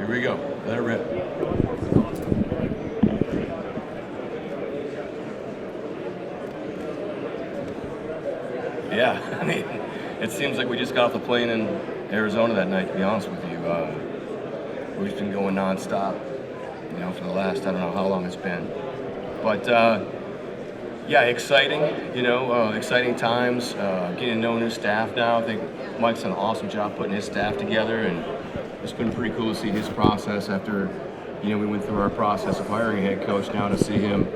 Here we go. Let it rip. Yeah, I mean, it seems like we just got off the plane in Arizona that night, to be honest with you. We've just been going nonstop, for the last, I don't know how long it's been. But, yeah, exciting, exciting times, getting to know new staff now. I think Mike's done an awesome job putting his staff together, and it's been pretty cool to see his process after, we went through our process of hiring a head coach. Now to see him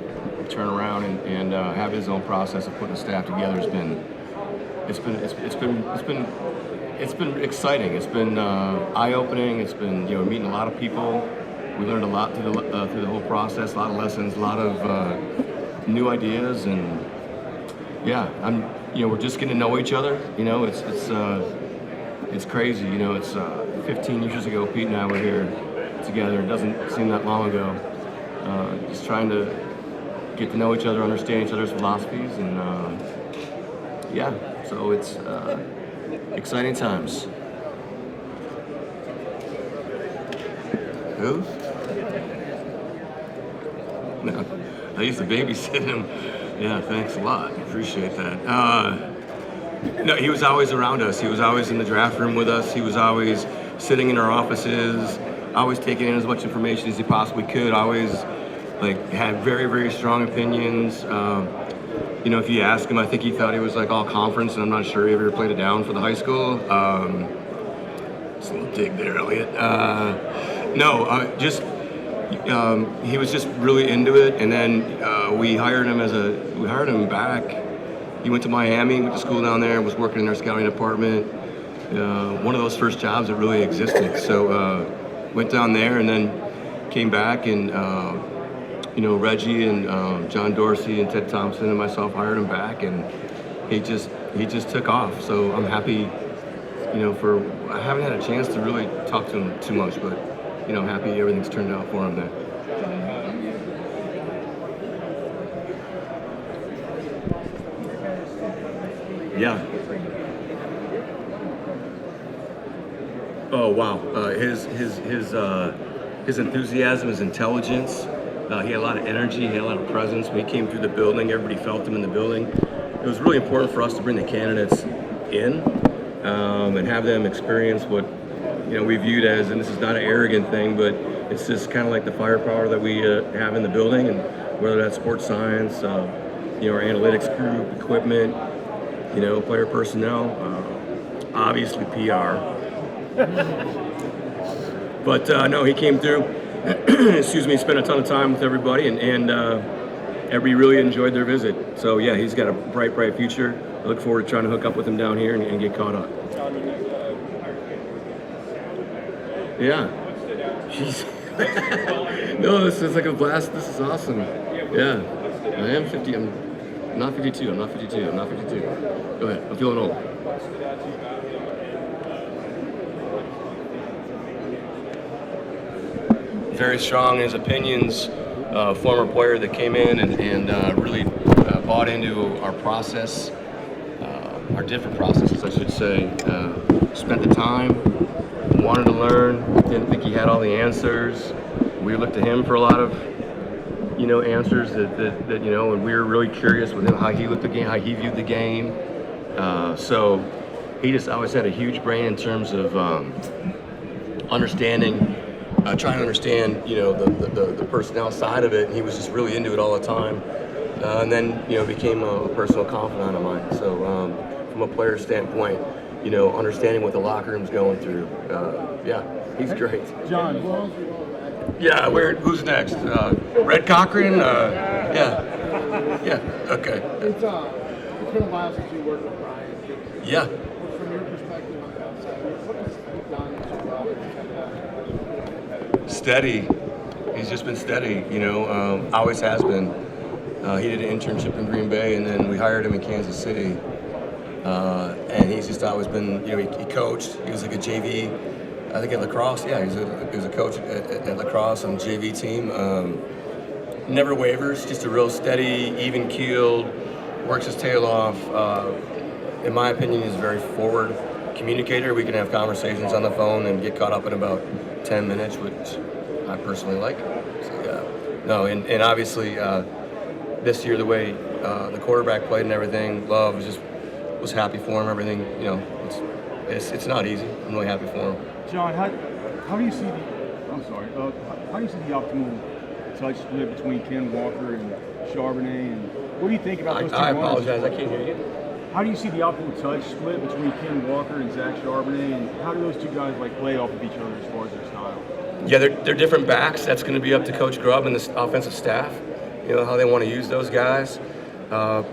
turn around and have his own process of putting the staff together has been exciting. It's been eye-opening. It's been meeting a lot of people. We learned a lot through the whole process. A lot of lessons, a lot of new ideas, and yeah, we're just getting to know each other. It's crazy. It's 15 years ago Pete and I were here together. It doesn't seem that long ago. Just trying to get to know each other, understand each other's philosophies, and yeah. So it's exciting times. Who? No, I used to babysit him. Yeah, thanks a lot. Appreciate that. No, he was always around us. He was always in the draft room with us. He was always sitting in our offices, always taking in as much information as he possibly could. Always had very, very strong opinions. If you ask him, I think he thought he was all conference, and I'm not sure he ever played it down for the high school. Just a little dig there, Elliot. He was just really into it, and then we hired him back. He went to Miami, went to school down there, was working in our scouting department. One of those first jobs that really existed. So went down there and then came back, and Reggie and John Dorsey and Ted Thompson and myself hired him back, and he just took off. So I'm happy, I haven't had a chance to really talk to him too much, but happy everything's turned out for him there. Yeah. Oh wow. His enthusiasm, his intelligence. He had a lot of energy. He had a lot of presence. When he came through the building, everybody felt him in the building. It was really important for us to bring the candidates in and have them experience what we viewed as, and this is not an arrogant thing, but it's just kind of like the firepower that we have in the building, and whether that's sports science, our analytics group, equipment, player personnel, obviously PR. But no, he came through. Spent a ton of time with everybody, and everybody really enjoyed their visit. So yeah, he's got a bright future. I look forward to trying to hook up with him down here and get caught up. Yeah. Jeez. No, this is like a blast. This is awesome. Yeah. I am 50. I'm not 52. I'm not 52. I'm not 52. Go ahead. I'm feeling old. Very strong in his opinions. Former player that came in and really bought into our process, our different processes, I should say. Spent the time, wanted to learn, didn't think he had all the answers. We looked to him for a lot of, answers that and we were really curious with him how he looked at the game, how he viewed the game. So he just always had a huge brain in terms of understanding. Trying to understand, the personnel side of it, and he was just really into it all the time. And then, became a personal confidant of mine. So, from a player standpoint, understanding what the locker room's going through, yeah, he's great. John. Yeah, who's next? Red Cochran? Yeah, okay. It's been a while since you worked with Brian. Yeah. From your perspective on the outside, what has he done so well? Steady. He's just been steady, always has been. He did an internship in Green Bay, and then we hired him in Kansas City. And he's just always been, he coached. He was like a JV, I think at lacrosse. Yeah, he was a coach at lacrosse on the JV team. Never wavers, just a real steady, even-keeled, works his tail off. In my opinion, he's a very forward communicator. We can have conversations on the phone and get caught up in about 10 minutes, which I personally like. So, yeah. No, and obviously this year the way the quarterback played and everything, Love was happy for him. Everything, it's not easy. I'm really happy for him. John, how do you see how do you see the optimal touch split between Ken Walker and Charbonnet, and what do you think about those two I runners? apologize, I can't hear you. How do you see the optimal touch split between Ken Walker and Zach Charbonnet, and how do those two guys play off of each other as far as their style? Yeah, they're different backs. That's going to be up to Coach Grubb and the offensive staff. How they want to use those guys.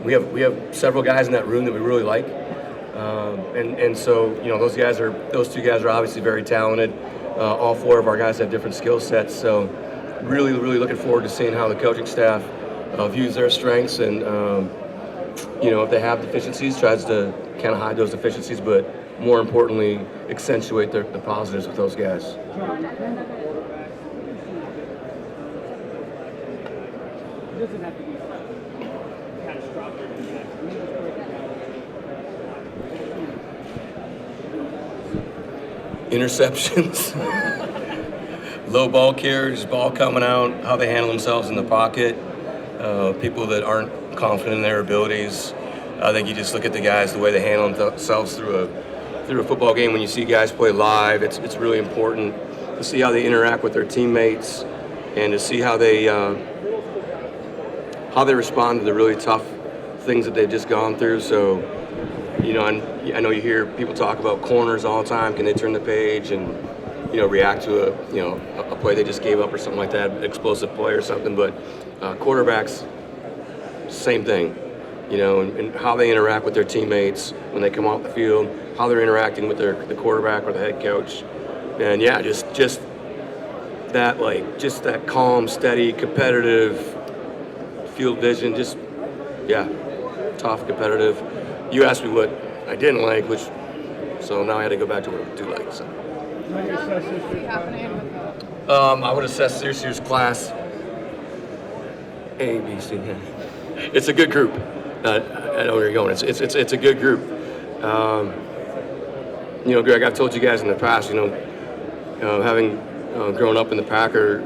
We have several guys in that room that we really like, and so those two guys are obviously very talented. All four of our guys have different skill sets, so really looking forward to seeing how the coaching staff views their strengths, and if they have deficiencies, tries to kind of hide those deficiencies, but more importantly, accentuate the positives with those guys. It doesn't have to be catastrophic. Interceptions, low ball carriers, ball coming out, how they handle themselves in the pocket, people that aren't confident in their abilities. I think you just look at the guys, the way they handle themselves through a football game. When you see guys play live, it's really important to see how they interact with their teammates and to see how they respond to the really tough things that they've just gone through. So, I know you hear people talk about corners all the time. Can they turn the page and, react to a play they just gave up or something like that, explosive play or something? But quarterbacks, same thing, and how they interact with their teammates when they come off the field, how they're interacting with the quarterback or the head coach. And yeah, just that calm, steady, competitive field vision, tough, competitive. You asked me what I didn't like, so now I had to go back to what I do like. So. I would assess this year's class A, B, C. It's a good group. I know where you're going. It's a good group. Greg, I've told you guys in the past, having grown up in the Packer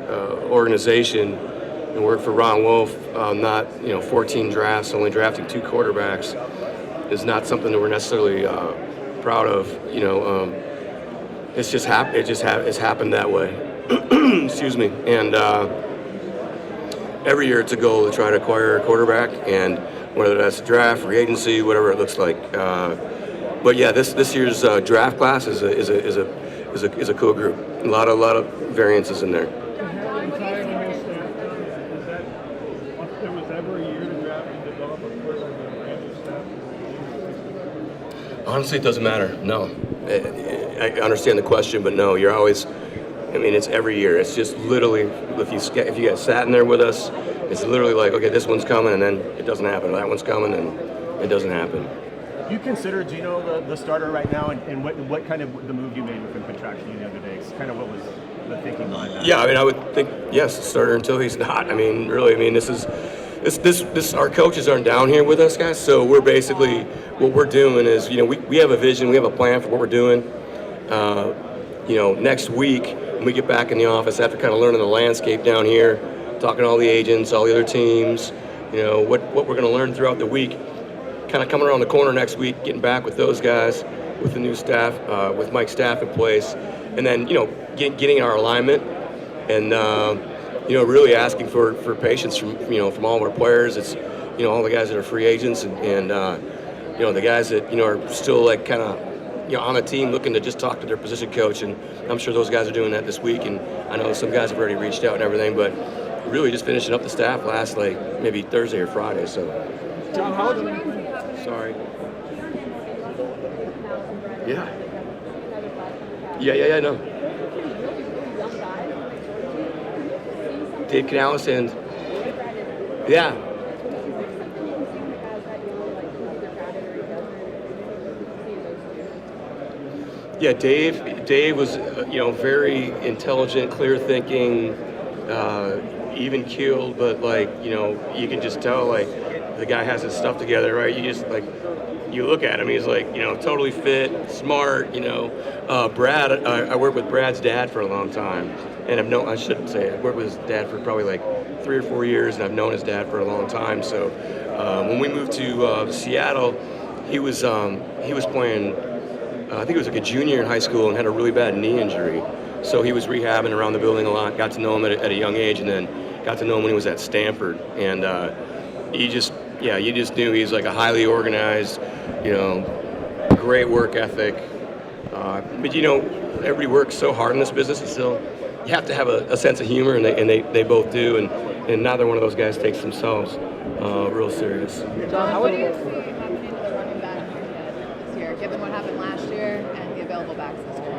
organization and worked for Ron Wolf, not 14 drafts, only drafting 2 quarterbacks, is not something that we're necessarily proud of. It's just it's happened that way. Excuse me. And every year it's a goal to try to acquire a quarterback, and whether that's draft, free agency, whatever it looks like. But yeah, this year's draft class is a cool group. A lot of variances in there. Honestly, it doesn't matter. No, I understand the question, but no, you're always. It's every year. It's just literally if you guys sat in there with us, it's literally like, okay, this one's coming, and then it doesn't happen. That one's coming, and it doesn't happen. Do you consider Gino the starter right now, and what kind of the move you made with him contractually the other day? Kind of what was the thinking behind that? Yeah, I would think yes, starter until he's not. Really, this is our coaches aren't down here with us, guys. So we're basically what we're doing is we have a vision, we have a plan for what we're doing. Next week when we get back in the office after kind of learning the landscape down here, talking to all the agents, all the other teams, what we're going to learn throughout the week. Kind of coming around the corner next week, getting back with those guys, with the new staff, with Mike's staff in place, and then getting our alignment, and really asking for patience from all of our players. It's all the guys that are free agents and the guys that are still kind of on the team looking to just talk to their position coach, and I'm sure those guys are doing that this week, and I know some guys have already reached out and everything, but really just finishing up the staff last maybe Thursday or Friday. So. John, how old are you? Sorry. Yeah, no. Dave Canales and yeah. Yeah, Dave was very intelligent, clear thinking, even keeled, but you can just tell the guy has his stuff together, right? You just you look at him, he's like, totally fit, smart, Brad, I worked with Brad's dad for a long time. And I shouldn't say, I worked with his dad for probably like 3 or 4 years, and I've known his dad for a long time. So when we moved to Seattle, he was playing, I think he was like a junior in high school and had a really bad knee injury. So he was rehabbing around the building a lot, got to know him at a young age, and then got to know him when he was at Stanford. And you just knew he's like a highly organized, great work ethic. But everybody works so hard in this business, and still you have to have a sense of humor, and they both do. And neither one of those guys takes themselves real serious. John, what do you see happening to the running back this year, given what happened last year and the available backs this year?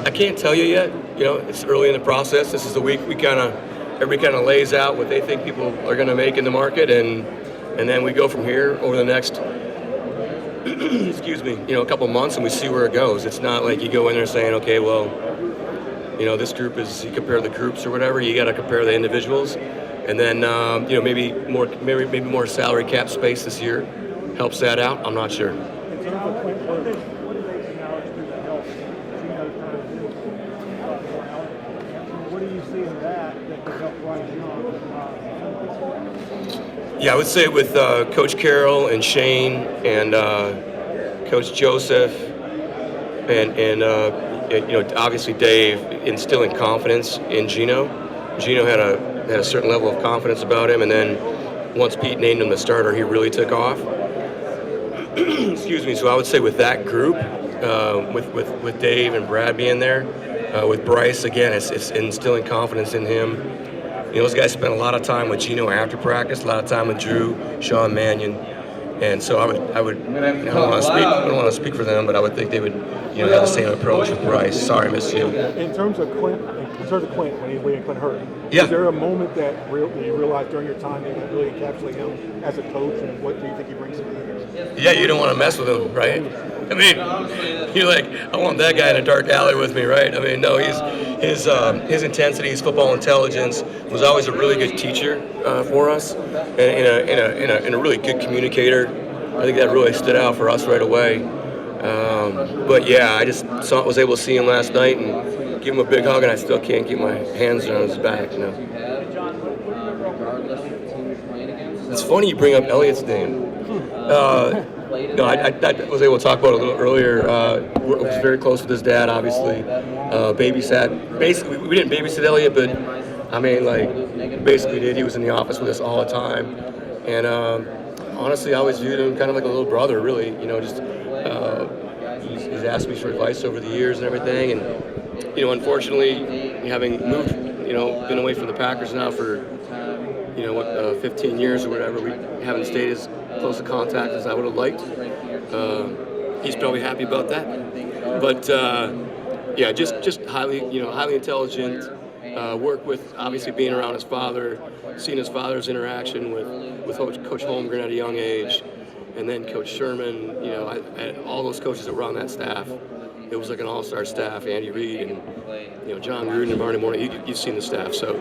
I can't tell you yet. It's early in the process. This is the week everybody kind of lays out what they think people are going to make in the market, and then we go from here over the next excuse me, a couple months, and we see where it goes. It's not like you go in there saying, okay, well, this group is, you compare the groups or whatever. You got to compare the individuals, and then maybe more salary cap space this year helps that out. I'm not sure. What do you see in that could help right now? Yeah, I would say with Coach Carroll and Shane and Coach Joseph and obviously Dave, instilling confidence in Gino. Gino had a certain level of confidence about him, and then once Pete named him the starter, he really took off. Excuse me. So I would say with that group, with Dave and Brad being there, with Bryce again, it's instilling confidence in him. Those guys spent a lot of time with Gino after practice, a lot of time with Drew, Sean Mannion, and so I don't want to speak for them, but I would think they would, have the same approach with Bryce. Sorry, I missed you. In terms of Clint, when he and Clint hurt, Yeah. is there a moment that you realized during your time that you really encapsulate him as a coach, and what do you think he brings to the game? Yeah, you don't want to mess with him, right? I mean, you're like, I want that guy in a dark alley with me, right? I mean, no, his intensity, his football intelligence was always a really good teacher for us, and in a really good communicator. I think that really stood out for us right away. But yeah, I just was able to see him last night and give him a big hug, and I still can't keep my hands on his back. It's funny you bring up Elliott's name. No, I was able to talk about it a little earlier. I was very close with his dad, obviously. Babysat. Basically, we didn't babysit Elliott, but I mean, basically did. He was in the office with us all the time. And honestly, I always viewed him kind of like a little brother, really. He's asked me for advice over the years and everything. And, unfortunately, having moved, been away from the Packers now for 15 years or whatever, we haven't stayed as close to contact as I would have liked. He's probably happy about that. But yeah, just highly intelligent. Work with, obviously being around his father, seeing his father's interaction with Coach Holmgren at a young age, and then Coach Sherman. All those coaches that were on that staff. It was like an all-star staff. Andy Reid and John Gruden and Barney Morton. You've seen the staff, so.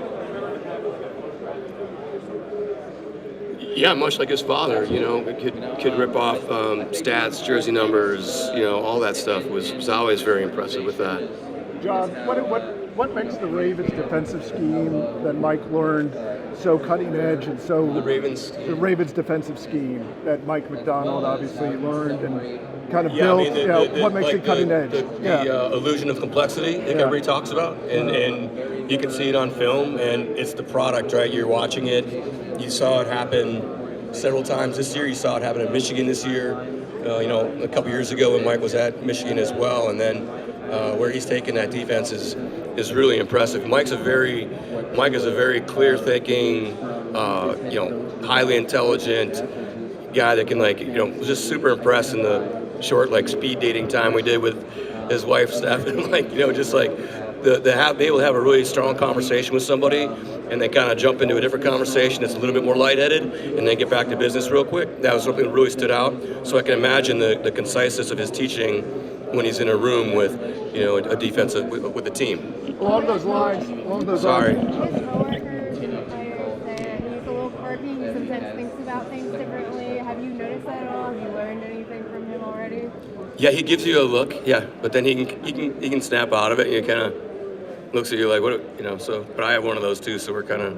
Yeah, much like his father, could rip off stats, jersey numbers, all that stuff was always very impressive with that. John, what makes the Ravens' defensive scheme that Mike learned so cutting edge and so The Ravens defensive scheme that Mike Macdonald obviously learned and kind of built? What makes it cutting edge? The illusion of complexity that everybody talks about, and you can see it on film, and it's the product, right? You're watching it. You saw it happen several times this year. You saw it happen at Michigan this year. A couple years ago when Mike was at Michigan as well, and then where he's taken that defense is really impressive. Mike is a very clear-thinking, highly intelligent guy that can was just super impressed in the short speed dating time we did with his wife Steph, and be able to have a really strong conversation with somebody, and then kind of jump into a different conversation that's a little bit more lightheaded, and then get back to business real quick. That was something that really stood out. So I can imagine the conciseness of his teaching when he's in a room with, a defensive with a team. Along those lines. Sorry. His coworkers, players say he's a little quirky. He sometimes thinks about things differently. Have you noticed that at all? Have you learned anything from Yeah, he gives you a look. Yeah, but then he can snap out of it. And he kind of looks at you like, what, you know. So, but I have one of those too. So we're kind of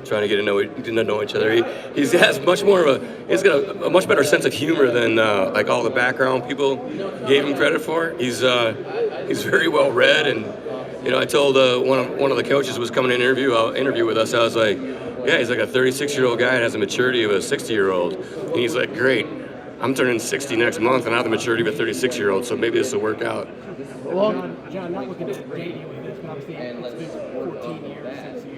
trying to get to know each other. He has much more of he's got a much better sense of humor than like all the background people gave him credit for. He's very well read, and you know, I told one of the coaches was coming to interview with us. I was like, yeah, he's like a 36-year-old guy and has the maturity of a 60-year-old, and he's like, great. I'm turning 60 next month, and I have the maturity of a 36-year-old, so maybe this will work out. John, not looking to date you with this, but obviously it's been 14 years since you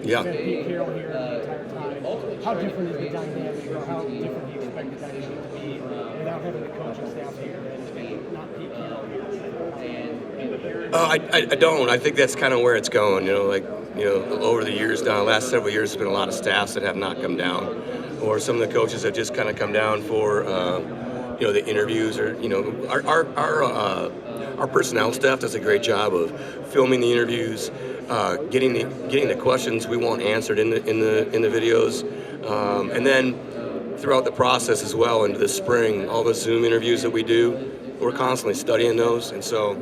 Yeah. spent Pete Carroll here the entire time. How different is the dynamic, or how different do you expect the dynamic to be without having the coaching staff here and not Pete Carroll here? I don't. I think that's kind of where it's going. You know, like, you know, over the years now, the last several years, there's been a lot of staffs that have not come down, or some of the coaches have just kind of come down for, you know, the interviews, or, you know, our personnel staff does a great job of filming the interviews, getting the questions we want answered in the videos, and then throughout the process as well into the spring, all the Zoom interviews that we do, we're constantly studying those, and so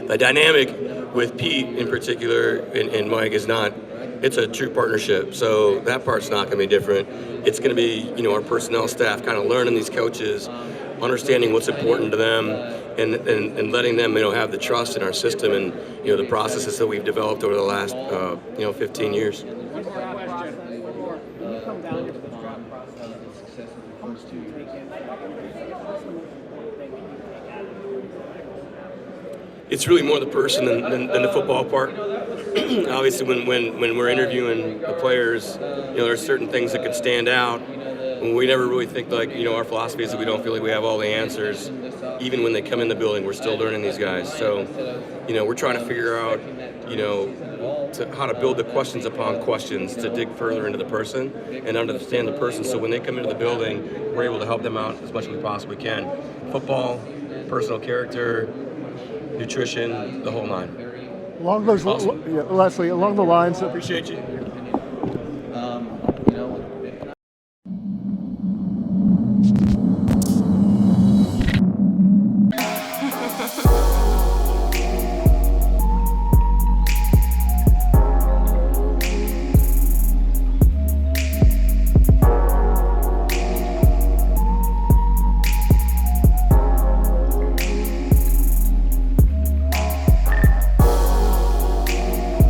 the dynamic with Pete in particular and Mike is not. It's a true partnership, so that part's not going to be different. It's going to be, you know, our personnel staff kind of learning these coaches, understanding what's important to them, and letting them, you know, have the trust in our system and, you know, the processes that we've developed over the last, you know, 15 years. One more question. When you come down to the draft process and success, how much do you take in? It's really more the person than the football part. Obviously, when we're interviewing the players, you know, there's certain things that could stand out. We never really think, like, you know, our philosophy is that we don't feel like we have all the answers. Even when they come in the building, we're still learning these guys. So, you know, we're trying to figure out, you know, how to build the questions upon questions to dig further into the person and understand the person. So when they come into the building, we're able to help them out as much as we possibly can. Football, personal character, nutrition, the whole nine. Leslie, along the lines of Appreciate you.